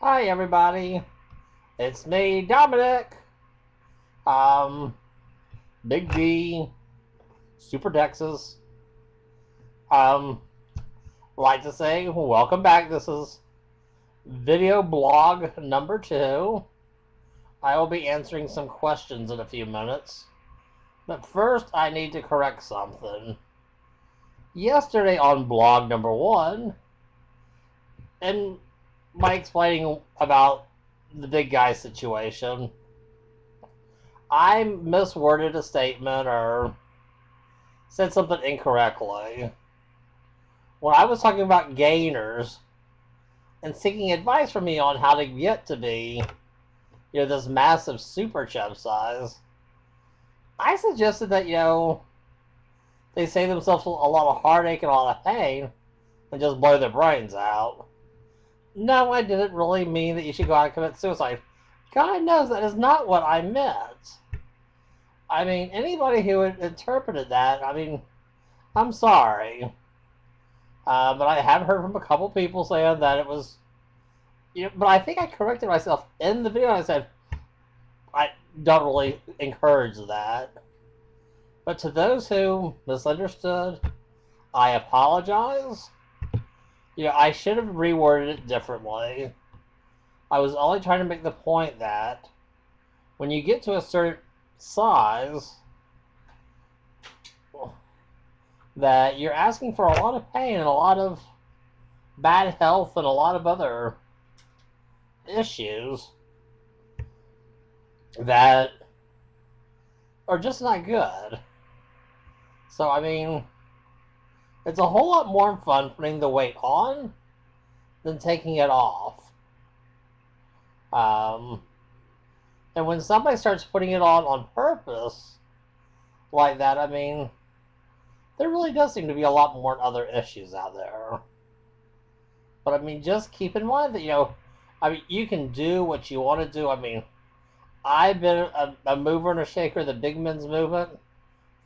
Hi everybody, it's me, Dominic. Um, Big D, Super Texas. Um, like to say welcome back. This is video blog number 2. I will be answering some questions in a few minutes, but first I need to correct something. Yesterday on blog number 1, and by explaining about the big guy situation, I misworded a statement or said something incorrectly. When I was talking about gainers and seeking advice from me on how to get to be, this massive super chub size, I suggested that, they save themselves a lot of heartache and a lot of pain and just blow their brains out. No, I didn't really mean that you should go out and commit suicide. God knows that is not what I meant. I mean, anybody who interpreted that, I'm sorry. But I have heard from a couple people saying that it was, but I think I corrected myself in the video. I said, I don't really encourage that. But to those who misunderstood, I apologize. I should have reworded it differently. I was only trying to make the point that when you get to a certain size, that you're asking for a lot of pain and a lot of bad health and a lot of other issues that are just not good. So, it's a whole lot more fun putting the weight on than taking it off. Um, and when somebody starts putting it on purpose like that, there really does seem to be a lot more other issues out there. But just keep in mind that, you can do what you want to do. I've been a mover and a shaker of the big men's movement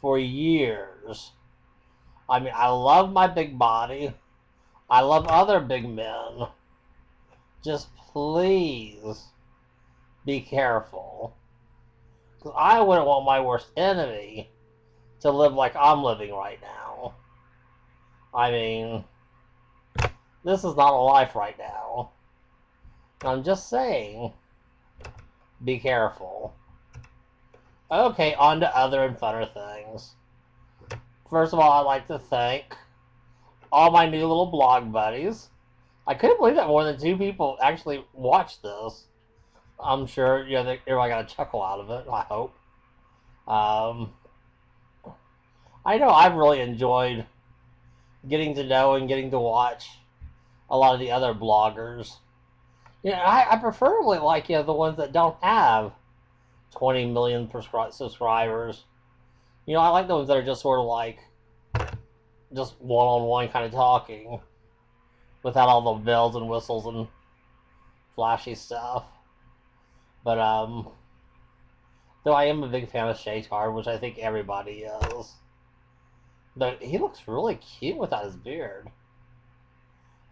for years. I love my big body. I love other big men. Just please be careful. Because I wouldn't want my worst enemy to live like I'm living right now. This is not a life right now. I'm just saying, be careful. Okay, on to other and funner things. First of all, I'd like to thank all my new little blog buddies. I couldn't believe that more than 2 people actually watched this. I'm sure, everybody got a chuckle out of it, I hope. Um, I know I've really enjoyed getting to know and getting to watch a lot of the other bloggers. I preferably like, the ones that don't have 20 million subscribers. I like the ones that are just sort of like, just one-on-one kind of talking without all the bells and whistles and flashy stuff. But, though I am a big fan of Shaytar, which I think everybody is. But he looks really cute without his beard.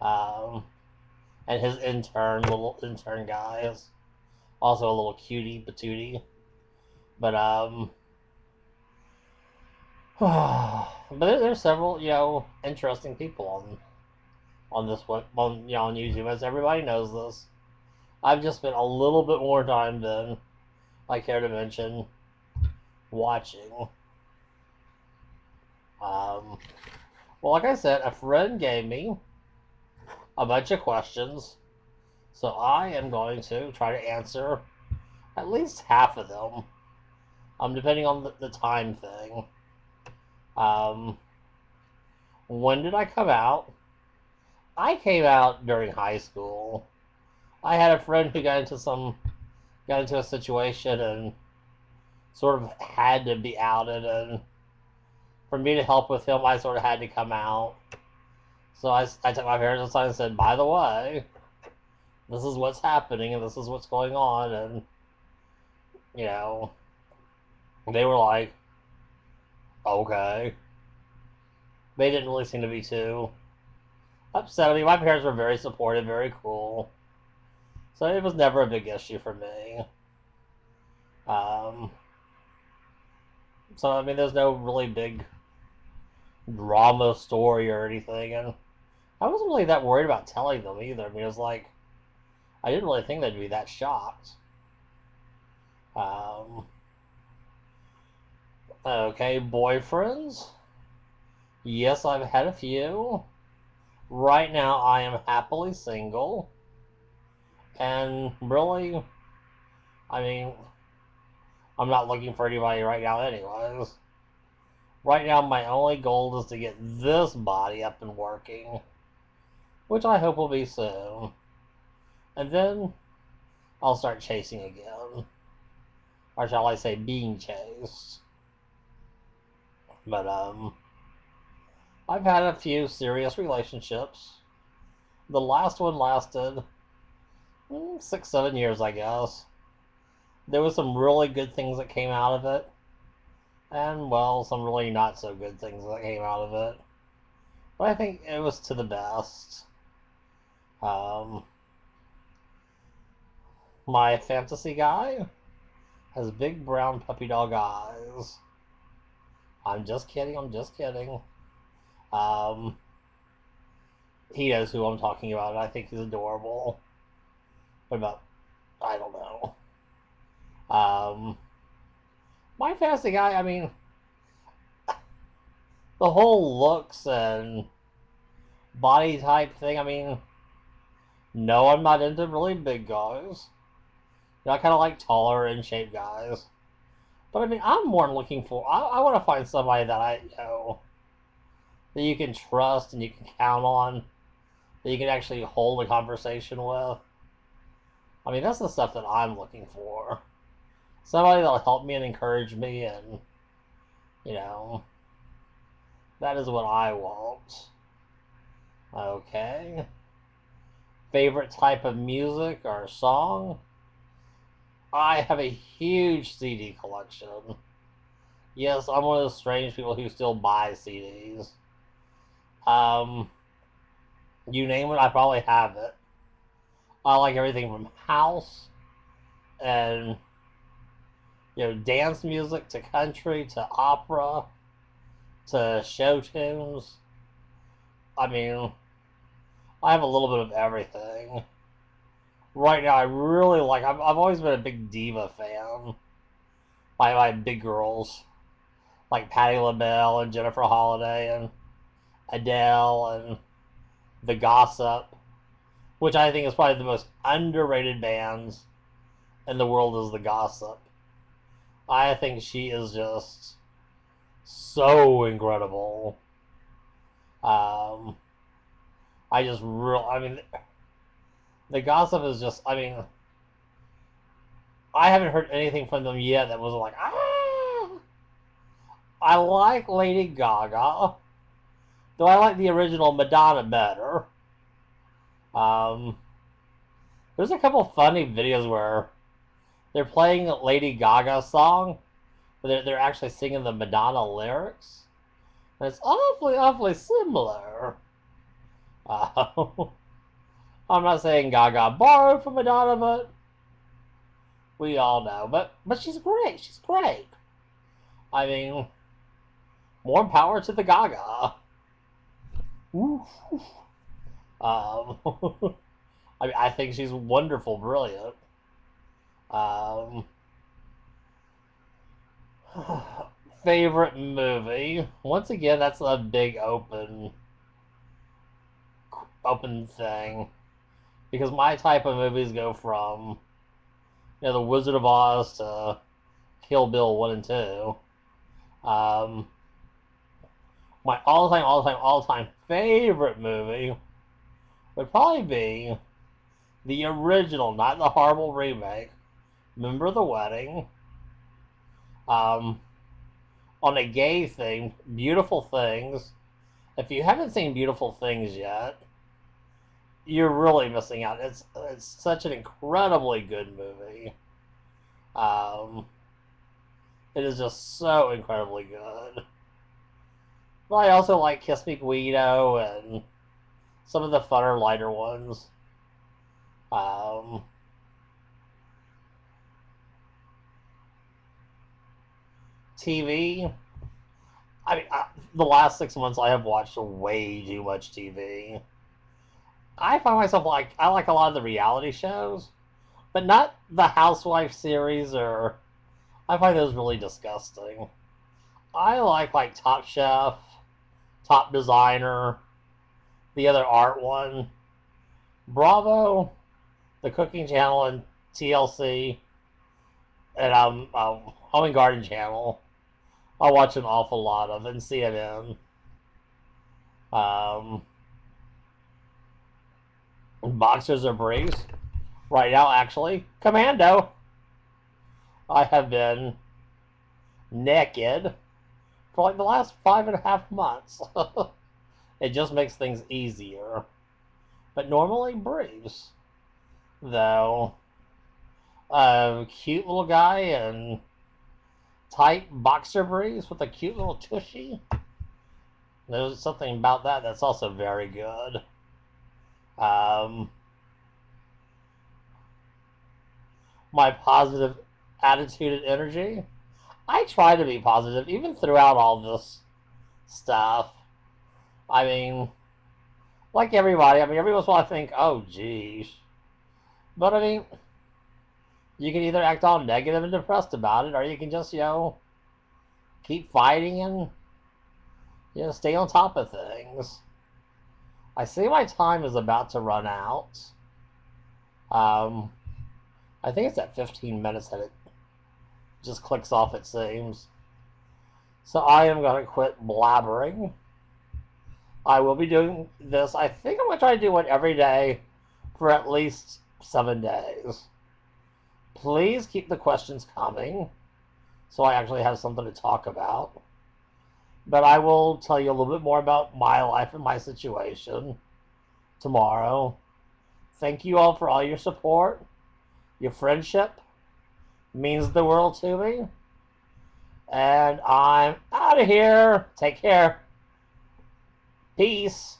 Um, and his little intern guy is also a little cutie patootie. But but there's several interesting people on this one on on YouTube, as everybody knows this. I've just spent a little bit more time than I care to mention watching. Well, like I said, a friend gave me a bunch of questions, so I am going to try to answer at least half of them. Depending on the time thing. When did I come out? I came out during high school. I had a friend who got into a situation and sort of had to be outed, and for me to help with him, I sort of had to come out. So I took my parents aside and said, by the way, this is what's happening and this is what's going on, and you know, they were like, okay. They didn't really seem to be too upset. My parents were very supportive, very cool. So it was never a big issue for me. Um, so, I mean, there's no really big drama story or anything. And I wasn't really that worried about telling them either. I mean, it was like, I didn't really think they'd be that shocked. Um, okay, boyfriends. Yes, I've had a few. Right now, I am happily single. And really, I mean, I'm not looking for anybody right now, anyways. Right now, my only goal is to get this body up and working, which I hope will be soon. And then I'll start chasing again. Or shall I say, being chased. But, I've had a few serious relationships. The last one lasted 6, 7 years, I guess. There was some really good things that came out of it, and well, some really not so good things that came out of it. But I think it was to the best. Um, my fantasy guy has big brown puppy dog eyes. I'm just kidding. I'm just kidding. Um, he knows who I'm talking about, and I think he's adorable. What about? I don't know. My fantasy guy. I mean, the whole looks and body type thing. I mean, no, I'm not into really big guys. I kind of like taller and shaped guys. But I mean, I'm more looking for. I want to find somebody that that you can trust and you can count on, that you can actually hold a conversation with. I mean, that's the stuff that I'm looking for. Somebody that'll help me and encourage me, and you know, that is what I want. Okay. Favorite type of music or song? I have a huge CD collection. Yes, I'm one of those strange people who still buy CDs. Um, you name it, I probably have it. I like everything from house and dance music to country to opera to show tunes. I mean, I have a little bit of everything. Right now, I really like. I've always been a big diva fan. My big girls like Patti LaBelle and Jennifer Holliday and Adele and The Gossip, which I think is probably the most underrated bands in the world, is The Gossip. I think she is just so incredible. Um, I just real. I mean, The Gossip is just. I mean, I haven't heard anything from them yet that was like ah. I like Lady Gaga, though I like the original Madonna better. Um, there's a couple funny videos where they're playing Lady Gaga's song, but they're actually singing the Madonna lyrics. And it's awfully, awfully similar. Uh, I'm not saying Gaga borrowed from Madonna, but we all know. But she's great. She's great. I mean, more power to the Gaga. Ooh. Um, I mean, I think she's wonderful, brilliant. Um, favorite movie? Once again, that's a big open thing, because my type of movies go from The Wizard of Oz to Kill Bill 1 and 2. Um, my all time favorite movie would probably be the original, not the horrible remake. Remember the Wedding? Um, on a gay thing, Beautiful Things. If you haven't seen Beautiful Things yet, you're really missing out. It's such an incredibly good movie. Um, it is just so incredibly good. But I also like Kiss Me Guido and some of the funner, lighter ones. Um, TV. I mean, the last 6 months I have watched way too much TV. I find myself I like a lot of the reality shows, but not the Housewife series, or I find those really disgusting. I like Top Chef, Top Designer, the other art one, Bravo, the Cooking Channel, and TLC, and Home and Garden Channel. I watch an awful lot of, and CNN. Um, Boxers or briefs. Right now, actually, Commando. I have been naked for like the last 5.5 months. It just makes things easier. But normally, briefs. Though, a cute little guy in tight boxer briefs with a cute little tushy. There's something about that that's also very good. My positive attitude and energy. I try to be positive, even throughout all this stuff. I mean, like everybody, every once in a while I think, oh, geez. But I mean, you can either act all negative and depressed about it, or you can just, keep fighting and, stay on top of things. I see my time is about to run out. I think it's at 15 minutes that it just clicks off, it seems. So I am going to quit blabbering. I will be doing this. I think I'm going to try to do one every day for at least 7 days. Please keep the questions coming so I actually have something to talk about. But I will tell you a little bit more about my life and my situation tomorrow. Thank you all for all your support. Your friendship means the world to me. And I'm out of here. Take care. Peace.